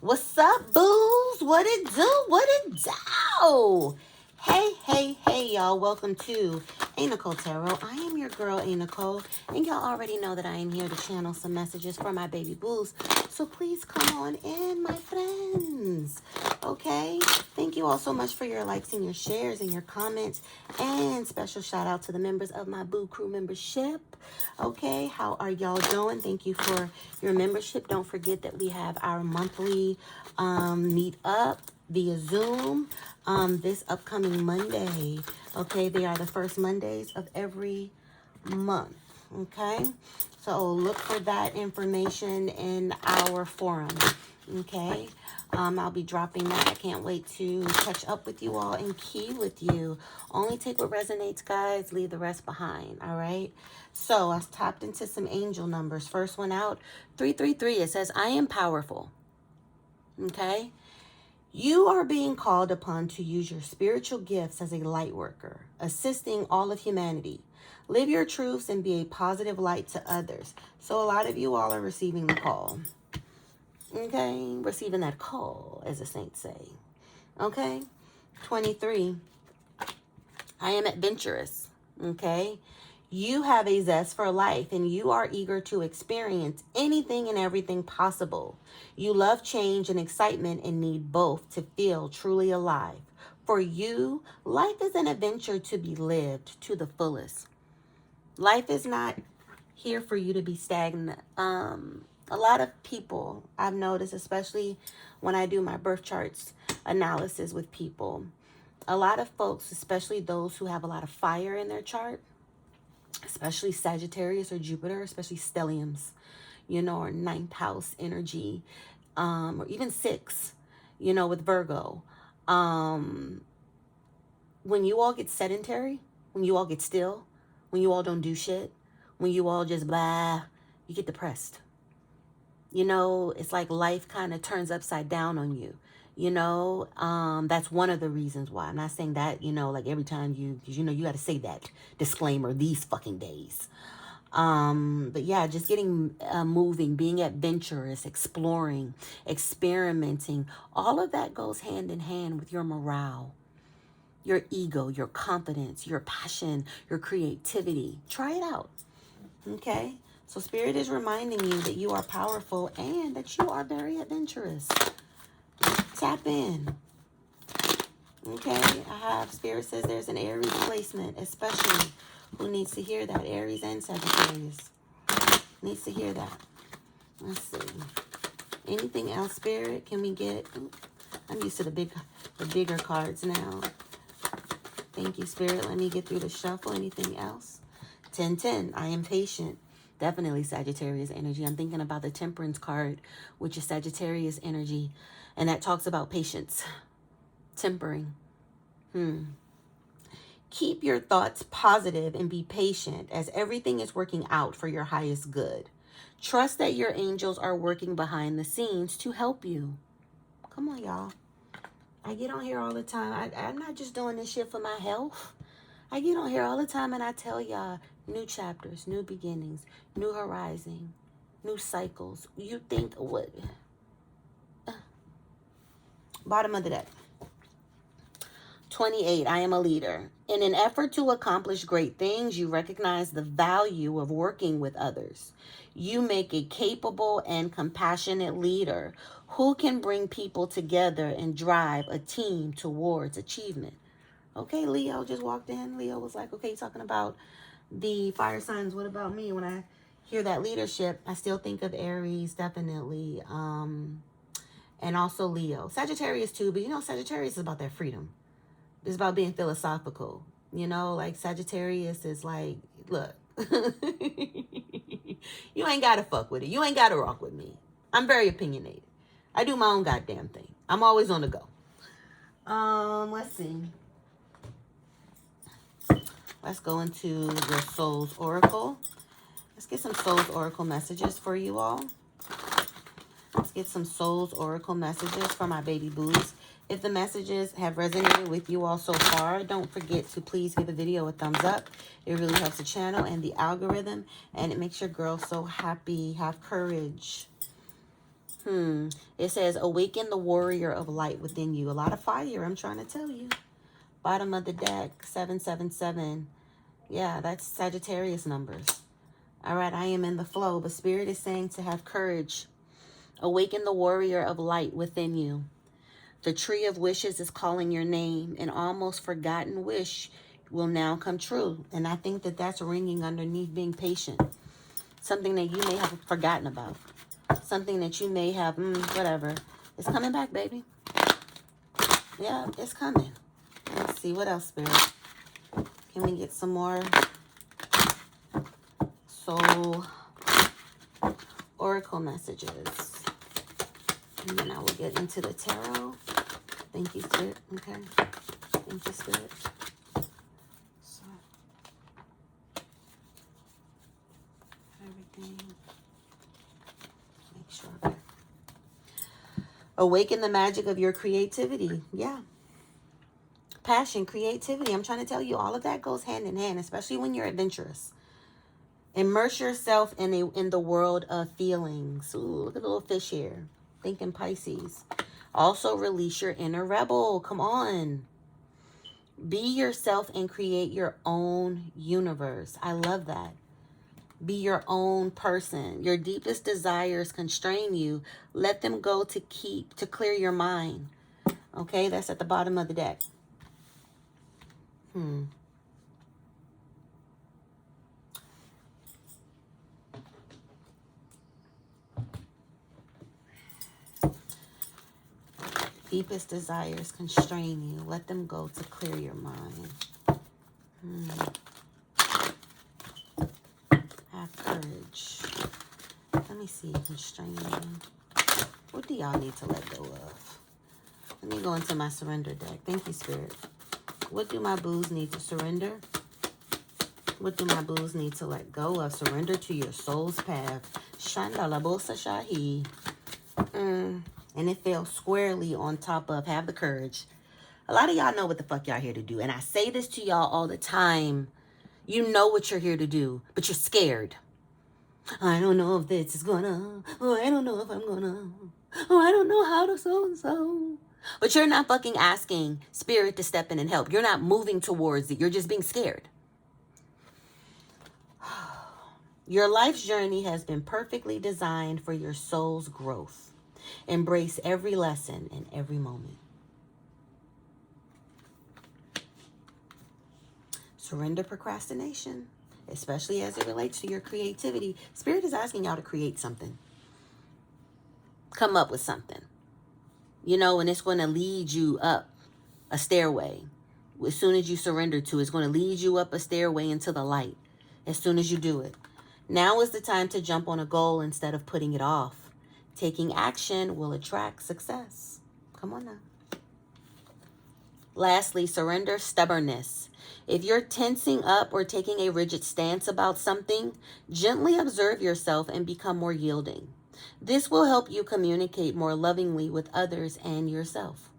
What's up, booze? What it do? What it do? Hey, hey, hey, y'all. Welcome to a.Nichole Tarot. I am your girl, a.Nichole, and y'all already know that I am here to channel some messages for my baby booze. So please come on in, my friends. Okay? Thank you all so much for your likes and your shares and your comments. And special shout out to the members of my Boo Crew membership. Okay, how are y'all doing? Thank you for your membership. Don't forget that we have our monthly meet up via Zoom this upcoming Monday. Okay, they are the first Mondays of every month. Okay, so look for that information in our forum. Okay, I'll be dropping that. I can't wait to catch up with you all and key with you. Only take what resonates, guys. Leave the rest behind. All right. So I tapped into some angel numbers. First one out, 333. It says, I am powerful. Okay. You are being called upon to use your spiritual gifts as a light worker, assisting all of humanity. Live your truths and be a positive light to others. So a lot of you all are receiving the call. Okay, receiving that call, as the saints say. Okay, 23. I am adventurous. Okay, you have a zest for life and you are eager to experience anything and everything possible. You love change and excitement and need both to feel truly alive. For you, life is an adventure to be lived to the fullest. Life is not here for you to be stagnant. A lot of people I've noticed, especially when I do my birth charts analysis with people, a lot of folks, especially those who have a lot of fire in their chart, especially Sagittarius or Jupiter, especially stelliums, or ninth house energy, or even six, with Virgo. When you all get sedentary, when you all get still, when you all don't do shit, when you all just blah, you get depressed. It's like life kind of turns upside down on you. That's one of the reasons why. I'm not saying that, like every time because you got to say that disclaimer these fucking days. But yeah, just getting moving, being adventurous, exploring, experimenting, all of that goes hand in hand with your morale, your ego, your confidence, your passion, your creativity. Try it out. Okay? So Spirit is reminding you that you are powerful and that you are very adventurous. Tap in. Okay? Spirit says there's an Aries placement, especially who needs to hear that. Aries and Sagittarius needs to hear that. Let's see. Anything else, Spirit? Can we get... I'm used to the bigger cards now. Thank you, Spirit. Let me get through the shuffle. Anything else? 10-10. I am patient. Definitely Sagittarius energy. I'm thinking about the Temperance card, which is Sagittarius energy. And that talks about patience. Tempering. Keep your thoughts positive and be patient as everything is working out for your highest good. Trust that your angels are working behind the scenes to help you. Come on, y'all. I get on here all the time. I'm not just doing this shit for my health. I get on here all the time and I tell y'all new chapters, new beginnings, new horizon, new cycles. You think what? Bottom of the deck. 28, I am a leader. In an effort to accomplish great things, you recognize the value of working with others. You make a capable and compassionate leader who can bring people together and drive a team towards achievement. Okay, Leo just walked in. Leo was like, okay, talking about the fire signs. What about me? When I hear that leadership, I still think of Aries, definitely. And also Leo. Sagittarius too, but Sagittarius is about that freedom. It's about being philosophical. Like Sagittarius is like, look, you ain't got to fuck with it. You ain't got to rock with me. I'm very opinionated. I do my own goddamn thing. I'm always on the go. Let's see. Let's go into the Soul's Oracle. Let's get some Soul's Oracle messages for you all. Let's get some Soul's Oracle messages for my baby boos. If the messages have resonated with you all so far, don't forget to please give the video a thumbs up. It really helps the channel and the algorithm, and it makes your girl so happy. Have courage. It says, awaken the warrior of light within you. A lot of fire, I'm trying to tell you. Bottom of the deck, 777. Yeah, that's Sagittarius numbers. All right, I am in the flow, but Spirit is saying to have courage. Awaken the warrior of light within you. The tree of wishes is calling your name. An almost forgotten wish will now come true. And I think that that's ringing underneath being patient. Something that you may have forgotten about. Something that you may have, whatever. It's coming back, baby. Yeah, it's coming. Let's see, what else, Spirit? Can we get some more soul oracle messages? And then I will get into the tarot. Thank you, Spirit. Okay. Thank you, Spirit. So, everything. Make sure. Okay. Awaken the magic of your creativity. Yeah. Passion, creativity. I'm trying to tell you, all of that goes hand in hand, especially when you're adventurous. Immerse yourself in the world of feelings. Ooh, look at the little fish here. Thinking Pisces. Also release your inner rebel. Come on. Be yourself and create your own universe. I love that. Be your own person. Your deepest desires constrain you. Let them go to clear your mind. Okay, that's at the bottom of the deck. Deepest desires constrain you. Let them go to clear your mind. Have courage. Let me see. Constrain you. What do y'all need to let go of? Let me go into my surrender deck. Thank you, Spirit. What do my boos need to surrender? What do my boos need to let go of? Surrender to your soul's path. Shandala Bosa Shahi. And it fell squarely on top of have the courage. A lot of y'all know what the fuck y'all here to do. And I say this to y'all all the time. You know what you're here to do, but you're scared. I don't know if this is gonna. Oh, I don't know if I'm gonna. Oh, I don't know how to so. But you're not fucking asking Spirit to step in and help. You're not moving towards it. You're just being scared. Your life's journey has been perfectly designed for your soul's growth. Embrace every lesson and every moment. Surrender procrastination, especially as it relates to your creativity. Spirit is asking y'all to create something. Come up with something. You know, and it's going to lead you up a stairway. As soon as you surrender to it, it's going to lead you up a stairway into the light. As soon as you do it. Now is the time to jump on a goal instead of putting it off. Taking action will attract success. Come on now. Lastly, surrender stubbornness. If you're tensing up or taking a rigid stance about something, gently observe yourself and become more yielding. This will help you communicate more lovingly with others and yourself.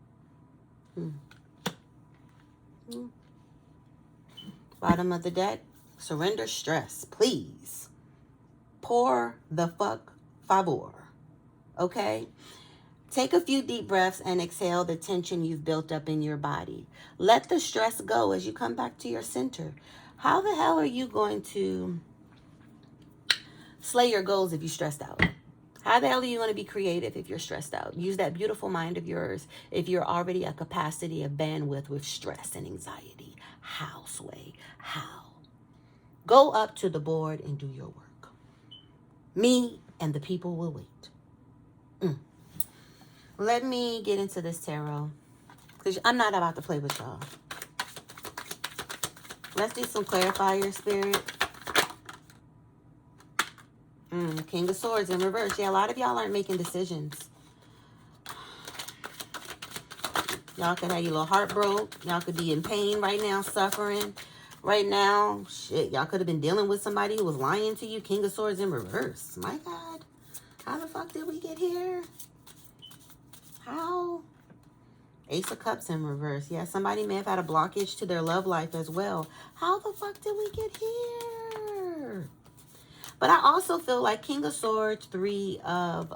Bottom of the deck, surrender stress, please. Por the fuck favor. Okay? Take a few deep breaths and exhale the tension you've built up in your body. Let the stress go as you come back to your center. How the hell are you going to slay your goals if you're stressed out? How the hell are you going to be creative if you're stressed out? Use that beautiful mind of yours if you're already a capacity of bandwidth with stress and anxiety. How, Sway? How? Go up to the board and do your work. Me and the people will wait. Let me get into this tarot, because I'm not about to play with y'all. Let's do some clarifier, Spirit. King of Swords in reverse. Yeah, a lot of y'all aren't making decisions. Y'all could have your little heart broke. Y'all could be in pain right now, suffering. Right now, shit, y'all could have been dealing with somebody who was lying to you. King of Swords in reverse. My God. How the fuck did we get here? How? Ace of Cups in reverse. Yeah, somebody may have had a blockage to their love life as well. How the fuck did we get here? But I also feel like King of Swords, Three of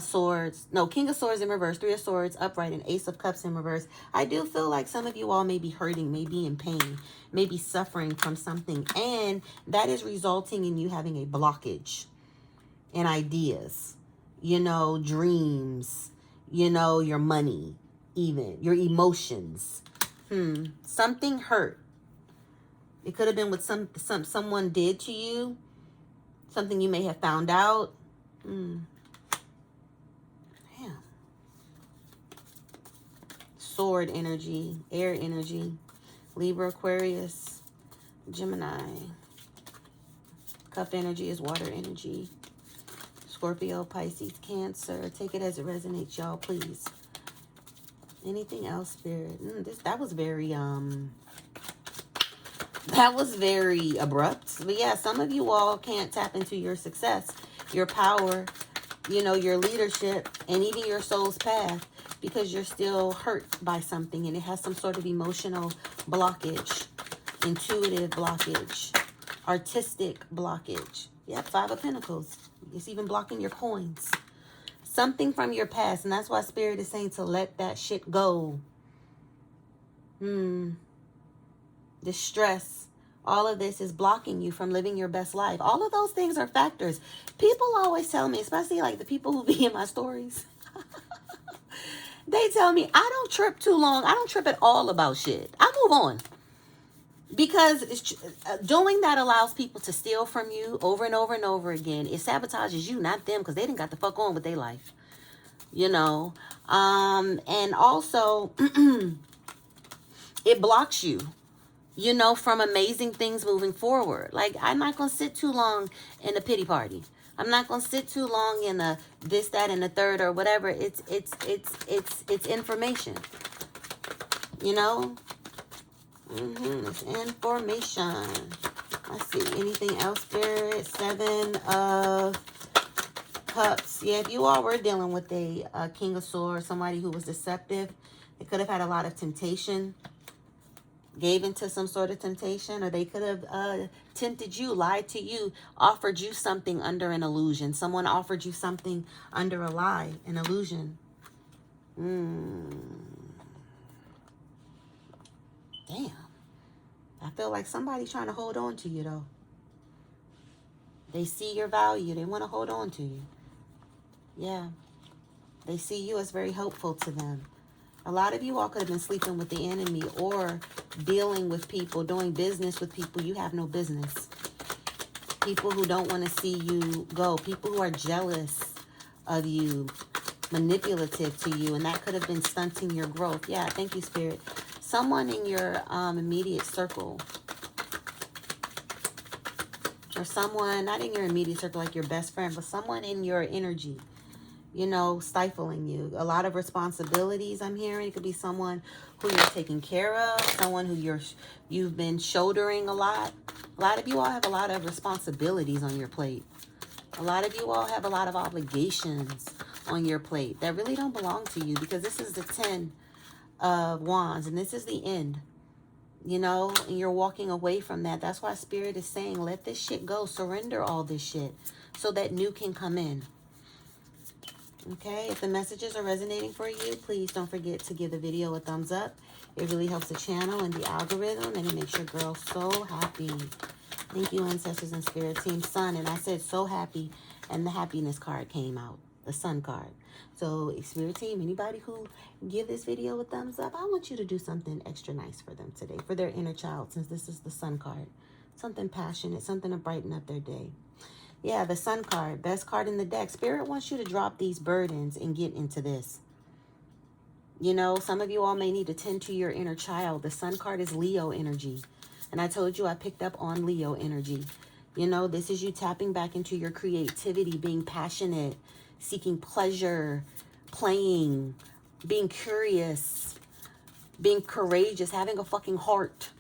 Swords. No, King of Swords in reverse, Three of Swords upright, and Ace of Cups in reverse. I do feel like some of you all may be hurting, may be in pain, may be suffering from something. And that is resulting in you having a blockage in ideas, you know, dreams, you know, your money, even your emotions. Something hurt. It could have been what someone did to you, something you may have found out. Damn. Sword energy, air energy, Libra, Aquarius, Gemini. Cup energy is water energy. Scorpio, Pisces, Cancer. Take it as it resonates, y'all, please. Anything else, Spirit? That was very abrupt. But yeah, some of you all can't tap into your success, your power, you know, your leadership, and even your soul's path because you're still hurt by something and it has some sort of emotional blockage, intuitive blockage, artistic blockage. Yep, Five of Pentacles. It's even blocking your coins. Something from your past, and that's why Spirit is saying to let that shit go. Distress. All of this is blocking you from living your best life. All of those things are factors. People always tell me, especially like the people who be in my stories, they tell me I don't trip too long. I don't trip at all about shit. I move on. Because doing that allows people to steal from you over and over and over again. It sabotages you, not them, because they didn't got the fuck on with their life. You know? And also, it blocks you, you know, from amazing things moving forward. Like, I'm not going to sit too long in a pity party. I'm not going to sit too long in a this, that, and the third or whatever. It's information, you know? It's information. Let's see. Anything else, Spirit? Seven of Cups. Yeah, if you all were dealing with a King of Swords, somebody who was deceptive, they could have had a lot of temptation, gave into some sort of temptation, or they could have tempted you, lied to you, offered you something under an illusion. Someone offered you something under a lie, an illusion. Damn. I feel like somebody's trying to hold on to you, though. They see your value. They want to hold on to you. Yeah. They see you as very helpful to them. A lot of you all could have been sleeping with the enemy or dealing with people, doing business with people you have no business. People who don't want to see you go. People who are jealous of you, manipulative to you, and that could have been stunting your growth. Yeah, thank you, Spirit. Someone in your immediate circle, or someone, not in your immediate circle like your best friend, but someone in your energy, you know, stifling you. A lot of responsibilities I'm hearing. It could be someone who you're taking care of, someone who you've been shouldering a lot. A lot of you all have a lot of responsibilities on your plate. A lot of you all have a lot of obligations on your plate that really don't belong to you, because this is the 10 of Wands, and this is the end, you know, and you're walking away from that. That's why Spirit is saying, let this shit go, surrender all this shit so that new can come in. Okay, if the messages are resonating for you, please don't forget to give the video a thumbs up. It really helps the channel and the algorithm, and it makes your girl so happy. Thank you, ancestors and spirit team. Sun, and I said so happy, and the happiness card came out, the sun card. So, spirit team, anybody who give this video a thumbs up, I want you to do something extra nice for them today, for their inner child, since this is the sun card. Something passionate, something to brighten up their day. Yeah, the sun card, best card in the deck. Spirit wants you to drop these burdens and get into this. You know, some of you all may need to tend to your inner child. The sun card is Leo energy. And I told you I picked up on Leo energy. You know, this is you tapping back into your creativity, being passionate, seeking pleasure, playing, being curious, being courageous, having a fucking heart.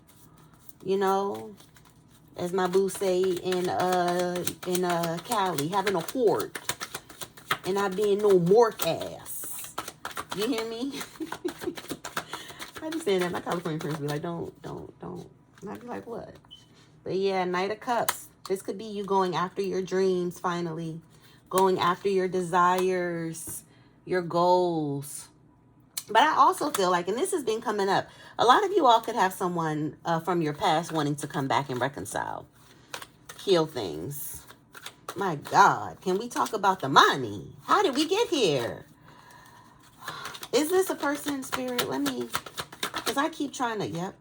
You know, as my boo say in Cali, having a heart and not being no mork ass. You hear me? I be saying that. My California friends be like, don't. And I be like, what? But yeah, Knight of Cups. This could be you going after your dreams finally. going after your desires, your goals. But I also feel like, and this has been coming up, a lot of you all could have someone from your past wanting to come back and reconcile, heal things. My God, can we talk about the money? How did we get here? Is this a person, Spirit? Let me, because I keep trying to, yep.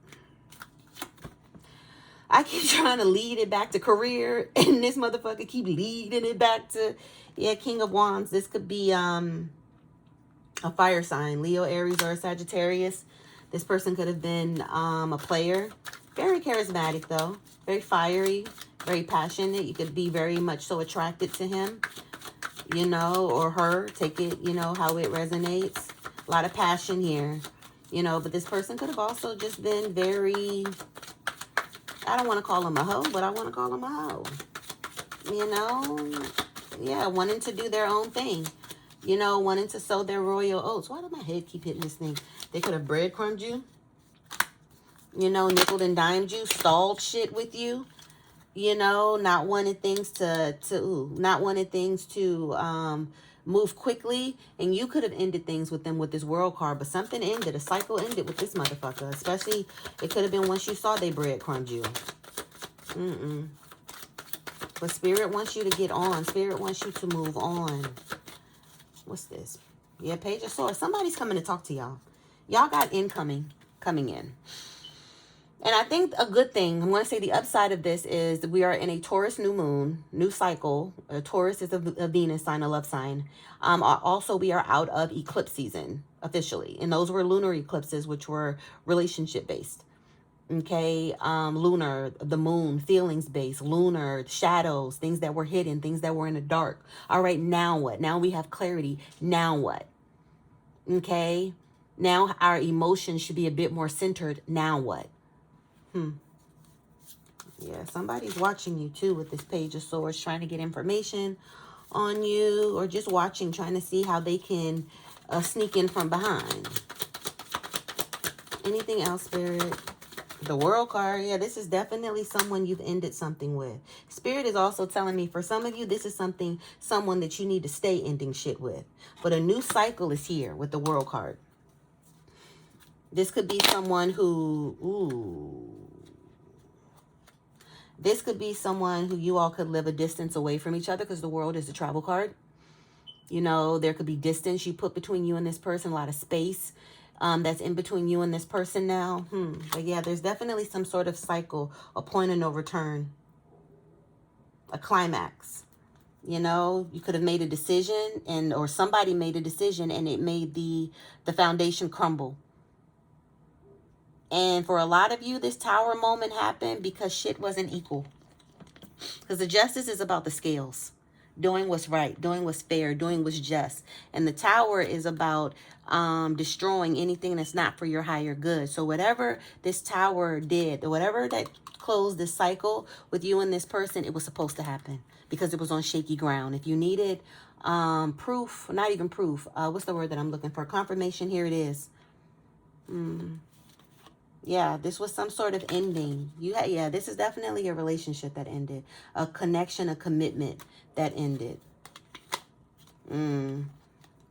I keep trying to lead it back to career, and this motherfucker keep leading it back to, yeah, King of Wands. This could be a fire sign, Leo, Aries, or a Sagittarius. This person could have been a player. Very charismatic, though. Very fiery, very passionate. You could be very much so attracted to him, you know, or her. Take it, you know, how it resonates. A lot of passion here, you know, but this person could have also just been very, I don't want to call him a hoe, but I want to call him a hoe. You know, yeah, wanting to do their own thing. You know, wanting to sow their royal oats. Why does my head keep hitting this thing? They could have breadcrumbed you. You know, nickel and dimed you, stalled shit with you. You know, not wanting things to move quickly. And you could have ended things with them with this world card, but something ended. A cycle ended with this motherfucker. Especially, it could have been once you saw they breadcrumbed you. But Spirit wants you to get on. Spirit wants you to move on. What's this? Yeah, Page of Swords. Somebody's coming to talk to y'all. Y'all got incoming coming in. And I think a good thing, I'm going to say the upside of this is we are in a Taurus new moon, new cycle. Taurus is a Venus sign, a love sign. Also, we are out of eclipse season officially. And those were lunar eclipses, which were relationship based. Okay, lunar, the moon, feelings based, lunar, shadows, things that were hidden, things that were in the dark. All right, now what? Now we have clarity. Now what? Okay, now our emotions should be a bit more centered. Now what? Yeah, somebody's watching you too with this Page of Swords, trying to get information on you, or just watching, trying to see how they can sneak in from behind. Anything else, Spirit? The World card. Yeah, this is definitely someone you've ended something with. Spirit is also telling me, for some of you, this is someone that you need to stay ending shit with. But a new cycle is here with the World card. This could be someone who, this could be someone who you all could live a distance away from each other, because the World is the travel card. You know, there could be distance you put between you and this person, a lot of space that's in between you and this person now. But yeah, there's definitely some sort of cycle, a point of no return, a climax. You know, you could have made a decision, or somebody made a decision, and it made the foundation crumble. And for a lot of you, this Tower moment happened because shit wasn't equal. Because the Justice is about the scales. Doing what's right, doing what's fair, doing what's just. And the Tower is about destroying anything that's not for your higher good. So whatever this Tower did, whatever that closed this cycle with you and this person, it was supposed to happen. Because it was on shaky ground. If you needed proof, not even proof, what's the word that I'm looking for? Confirmation, here it is. Yeah, this was some sort of ending. Yeah, this is definitely a relationship that ended. A connection, a commitment that ended. And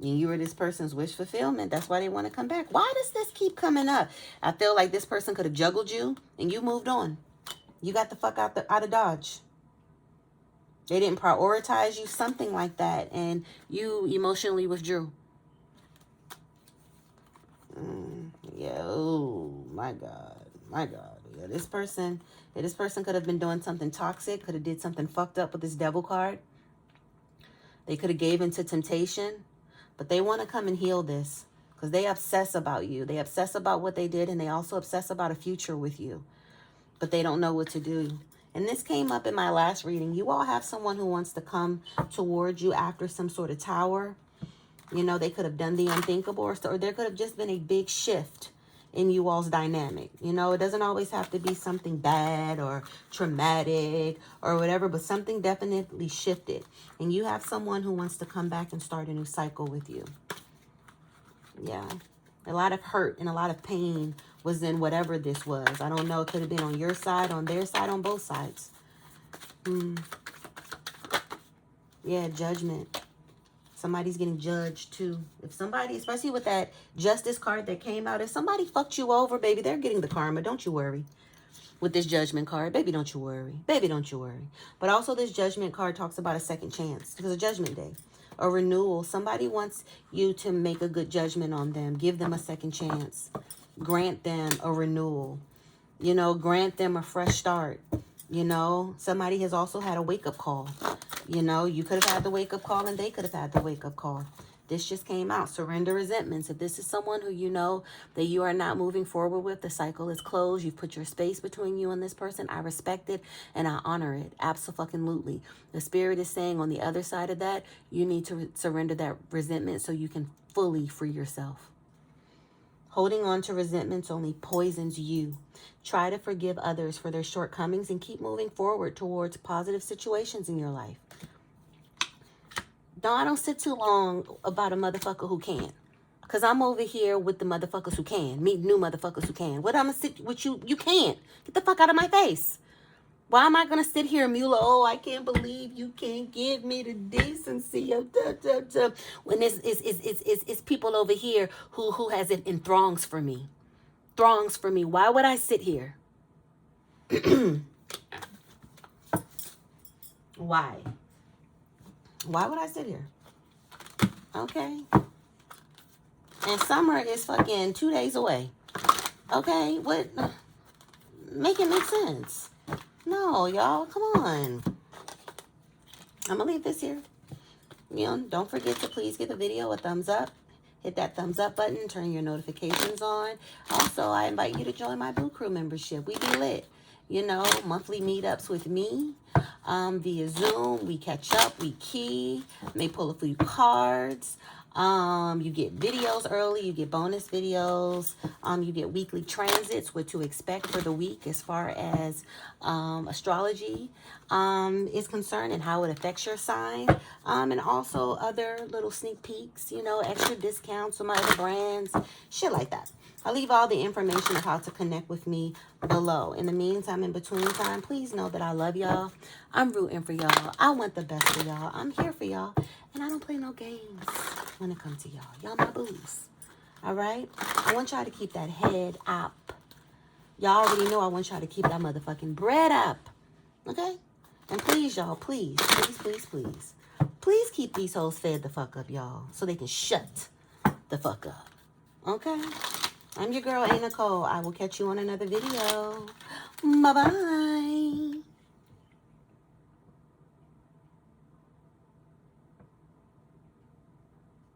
you were this person's wish fulfillment. That's why they want to come back. Why does this keep coming up? I feel like this person could have juggled you and you moved on. You got the fuck out of Dodge. They didn't prioritize you, something like that. And you emotionally withdrew. Yeah, oh my God. My God. Yeah, this person could have been doing something toxic, could have did something fucked up with this Devil card. They could have gave into temptation, but they want to come and heal this because they obsess about you. They obsess about what they did, and they also obsess about a future with you, but they don't know what to do. And this came up in my last reading. You all have someone who wants to come towards you after some sort of tower. You know, they could have done the unthinkable, or there could have just been a big shift in you all's dynamic. You know, it doesn't always have to be something bad or traumatic or whatever, but something definitely shifted. And you have someone who wants to come back and start a new cycle with you. Yeah. A lot of hurt and a lot of pain was in whatever this was. I don't know. It could have been on your side, on their side, on both sides. Yeah, judgment. Somebody's getting judged too. If somebody, especially with that justice card that came out, if somebody fucked you over, baby, they're getting the karma. Don't you worry. With this judgment card, baby, don't you worry. Baby, don't you worry. But also this judgment card talks about a second chance. Because a judgment day. A renewal. Somebody wants you to make a good judgment on them. Give them a second chance. Grant them a renewal. You know, grant them a fresh start. You know, somebody has also had a wake-up call. You know, you could have had the wake-up call and they could have had the wake-up call. This just came out. Surrender resentments. If this is someone who you know that you are not moving forward with, the cycle is closed. You've put your space between you and this person. I respect it and I honor it. Absolutely. The spirit is saying on the other side of that, you need to surrender that resentment so you can fully free yourself. Holding on to resentments only poisons you. Try to forgive others for their shortcomings and keep moving forward towards positive situations in your life. No, I don't sit too long about a motherfucker who can. Because I'm over here with the motherfuckers who can. Meet new motherfuckers who can. What I'm going to sit with you? You can't. Get the fuck out of my face. Why am I going to sit here and mule? Oh, I can't believe you can't give me the decency of when it's people over here who has it in throngs for me. Throngs for me. Why would I sit here? Why? Why would I sit here? Okay. And summer is fucking 2 days away. Okay? What? Make it make sense. No, y'all. Come on. I'm going to leave this here. You know, don't forget to please give the video a thumbs up. Hit that thumbs up button. Turn your notifications on. Also, I invite you to join my Boo Crew membership. We be lit. You know, monthly meetups with me via Zoom. We catch up. We key. May pull a few cards. You get videos early. You get bonus videos. You get weekly transits, what to expect for the week as far as astrology is concerned and how it affects your sign. And also other little sneak peeks, you know, extra discounts from other brands, shit like that. I'll leave all the information of how to connect with me below. In the meantime, in between time, please know that I love y'all. I'm rooting for y'all. I want the best for y'all. I'm here for y'all. And I don't play no games when it comes to y'all. Y'all my boos. All right? I want y'all to keep that head up. Y'all already know I want y'all to keep that motherfucking bread up. Okay? And please, y'all, please, please, please, please. Please keep these hoes fed the fuck up, y'all. So they can shut the fuck up. Okay? I'm your girl, a.Nichole. I will catch you on another video. Bye-bye.